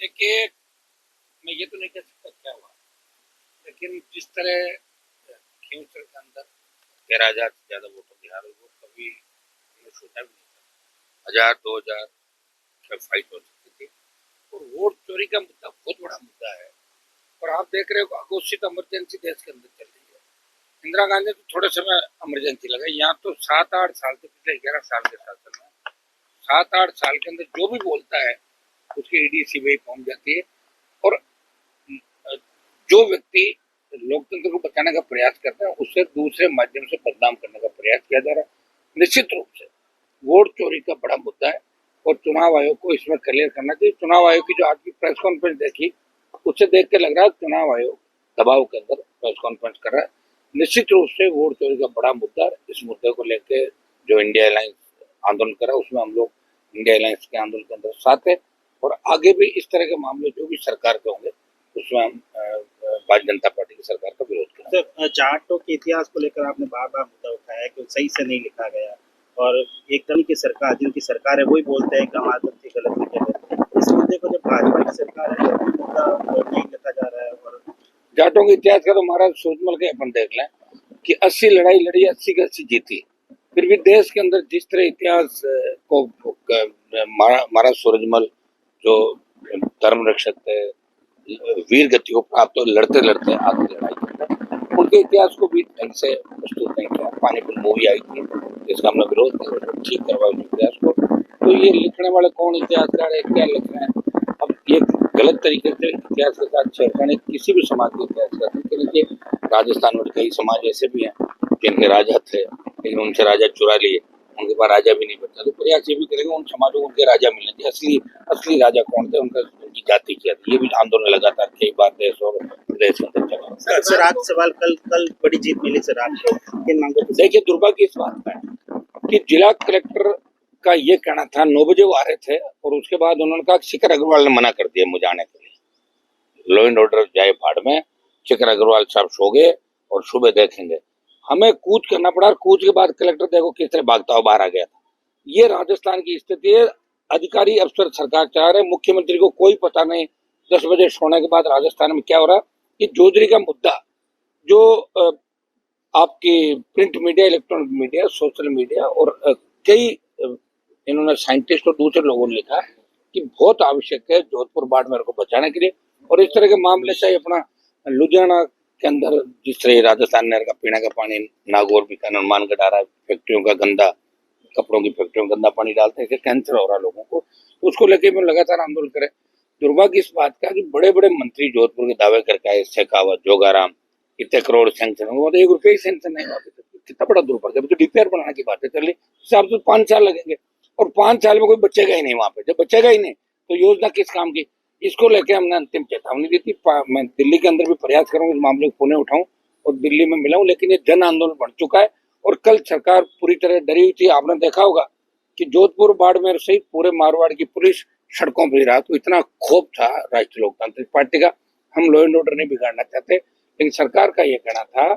देखिए, मैं ये तो नहीं कह सकता क्या हुआ, लेकिन जिस तरह खींवसर के अंदर 13,000 से ज्यादा वोटर बिहार हुए, वो कभी हमने सोचा भी नहीं था। 1,000 2,000 का फाइट हो सकती थी। और वोट चोरी का मुद्दा बहुत बड़ा मुद्दा है। और आप देख रहे हो अघोषित इमरजेंसी देश के अंदर चल रही है। इंदिरा गांधी तो थोड़े समय इमरजेंसी लगाई, यहाँ तो 7-8 साल से, पिछले 11 साल के शासन में 7-8 साल के अंदर जो भी बोलता है उसकी ईडी सीबीआई पहुंच जाती है। और जो व्यक्ति लोकतंत्र को बचाने का प्रयास करता है उसे दूसरे माध्यम से बदनाम करने का प्रयास किया जा रहा है। निश्चित रूप से वोट चोरी का बड़ा मुद्दा है और चुनाव आयोग को इसमें क्लियर करना चाहिए। चुनाव आयोग की जो आज की प्रेस कॉन्फ्रेंस देखी, उससे देख के लग रहा है चुनाव आयोग दबाव के अंदर प्रेस कॉन्फ्रेंस कर रहा है। निश्चित रूप से वोट चोरी का बड़ा मुद्दा है। इस मुद्दे को लेकर जो इंडिया अलायंस आंदोलन कर रहा है, उसमें हम लोग इंडिया अलायंस के आंदोलन के अंदर साथ है। और आगे भी इस तरह के मामले जो भी सरकार के होंगे उसमें हम भारतीय जनता पार्टी की सरकार का विरोध करेंगे। सर, जाटों के इतिहास को लेकर आपने बार बार मुद्दा उठाया है कि सही से नहीं लिखा गया, और एकदम की सरकार, जिनकी सरकार है वही बोलते हैं कि हमारे तथ्य गलत लिखे गए। इस मुद्दे को जब भाजपा की सरकार है तो मुद्दा नहीं लिखा जा रहा है। और जाटों के इतिहास का तो महाराज सोचमल के अपन देख लें कि 80 लड़ाई लड़ी, 80 की 80 जीती। फिर भी देश के अंदर जिस तरह इतिहास को महाराज सूरजमल जो धर्म रक्षक थे, वीर गति को प्राप्त लड़ते लड़ते आगे लड़ाई करते, उनके इतिहास को भी ढंग से प्रस्तुत नहीं किया। पानीपत मूवी आई थी जिसका हमने विरोध किया, ठीक करवाया इतिहास को। तो ये लिखने वाले कौन इतिहासकार है, क्या लिख रहे हैं? अब ये गलत तरीके से इतिहास के साथ छेड़खानी किसी भी समाज के इतिहास का। देखिए, राजस्थान में कई समाज ऐसे भी हैं जिनके राजा थे लेकिन उनसे राजा चुरा लिए, उनके पास राजा भी नहीं बचा। तो प्रयास ये भी करेंगे उन समाजों को उनके राजा मिलने चाहिए। असली राजा कौन थे, उनकी जाति क्या थी, ये भी आंदोलन लगातार कई बार देश और प्रदेश के अंदर चला। सर, आज सवाल कल बड़ी जीत मिली सर आपको, किन मांगों? देखिए, दुर्भाग्य इस बात का है कि जिला कलेक्टर का ये कहना था 9 बजे वो आ रहे थे और उसके बाद उन्होंने कहा शिखर अग्रवाल ने मना कर दिया मुझे आने के लिए। लॉ एंड ऑर्डर जाए फाड़ में, शिखर अग्रवाल साहब सो गए और सुबह देखेंगे। हमें कूच करना पड़ा और कूच के बाद कलेक्टर देखो किस तरह भागता हुआ बाहर आ गया था। ये राजस्थान की स्थिति है। अधिकारी अफसर सरकार चाह रहे, मुख्यमंत्री को कोई पता नहीं 10 बजे सोने के बाद राजस्थान में क्या हो रहा है। कि जोधरी का मुद्दा जो आपकी print media, electronic media, social media और कई इन्होंने साइंटिस्ट और दूसरे लोगों ने लिखा कि बहुत आवश्यक है जोधपुर बाड़मेर को बचाने के लिए। और इस तरह के मामले से अपना लुधियाना के अंदर जिस तरह राजस्थान नहर का पीने का पानी नागौर बीकानेर मानगढ़ आ रहा है, फैक्ट्रियों का गंदा, कपड़ों की फैक्ट्रियों में गंदा पानी डालते हैं, कैंसर हो रहा है लोगों को, तो उसको लेके मैं लगातार आंदोलन करे। दुर्भाग्य इस बात का कि बड़े बड़े मंत्री जोधपुर के दावे करके आए, शेखावत, जोगाराम, इतने करोड़ सैंक्शन हुआ, तो 1 रुपये ही सैंक्शन नहीं हुआ। कितना बड़ा दुर्भाग्य। अभी तो डीपीआर बनाने की बात है चल रही, हिसाब से 5 साल लगेंगे और 5 साल में कोई बचेगा ही नहीं वहां पे। जब बचेगा ही नहीं तो योजना किस काम की? इसको लेके हमने अंतिम चेतावनी दी थी। मैं दिल्ली के अंदर भी प्रयास करूंगा इस मामले को पुणे उठाऊं और दिल्ली में मिलाऊं, लेकिन ये जन आंदोलन बढ़ चुका है और कल सरकार पूरी तरह डरी हुई थी। आपने देखा होगा कि जोधपुर बाड़मेर सहित पूरे मारवाड़ की पुलिस सड़कों पर रहा, तो इतना क्षोभ था राष्ट्रीय लोकतांत्रिक पार्टी का। हम लॉ एंड ऑर्डर नहीं बिगाड़ना चाहते, लेकिन सरकार का ये कहना था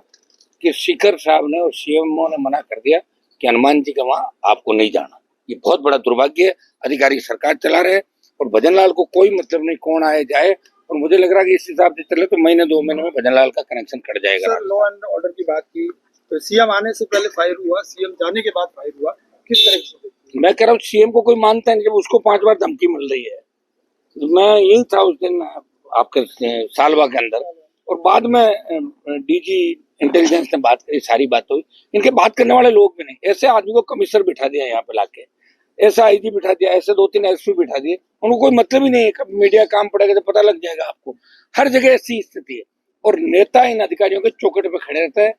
कि शिखर साहब ने और सीएमओ ने मना कर दिया कि हनुमान जी का वहां आपको नहीं जाना। ये बहुत बड़ा दुर्भाग्य है। अधिकारी सरकार चला रहे और भजनलाल को कोई मतलब नहीं कौन आए जाए। और मुझे लग रहा है कि इस हिसाब से चले तो महीने 2 महीने में भजनलाल का कनेक्शन कट जाएगा। सर, लॉ एंड ऑर्डर की बात की तो सीएम आने से पहले फायर हुआ, सीएम जाने के बाद फायर हुआ, किस तरह से? मैं कह रहा हूँ सीएम को कोई मानता नहीं जब उसको 5 बार धमकी मिल रही है। मैं यही था उस दिन आपके सालवा के अंदर, और बाद में डीजी इंटेलिजेंस ने बात करी, सारी बात हुई। इनके बात करने वाले लोग भी नहीं। ऐसे आदमी को कमिश्नर बिठा दिया यहाँ पे लाके, ऐसा आईजी बिठा दिया, ऐसे 2-3 एसपी बिठा दिए, उनको कोई मतलब ही नहीं है। कभी मीडिया काम पड़ेगा तो पता लग जाएगा आपको। हर जगह ऐसी स्थिति है और नेता इन अधिकारियों के चौकट पे खड़े रहते हैं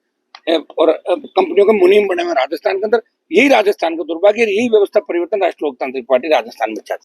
और कंपनियों के मुनीम बने हुए राजस्थान के अंदर। यही राजस्थान का दुर्भाग्य, यही व्यवस्था परिवर्तन राष्ट्रीय लोकतांत्रिक पार्टी राजस्थान में चाहती है।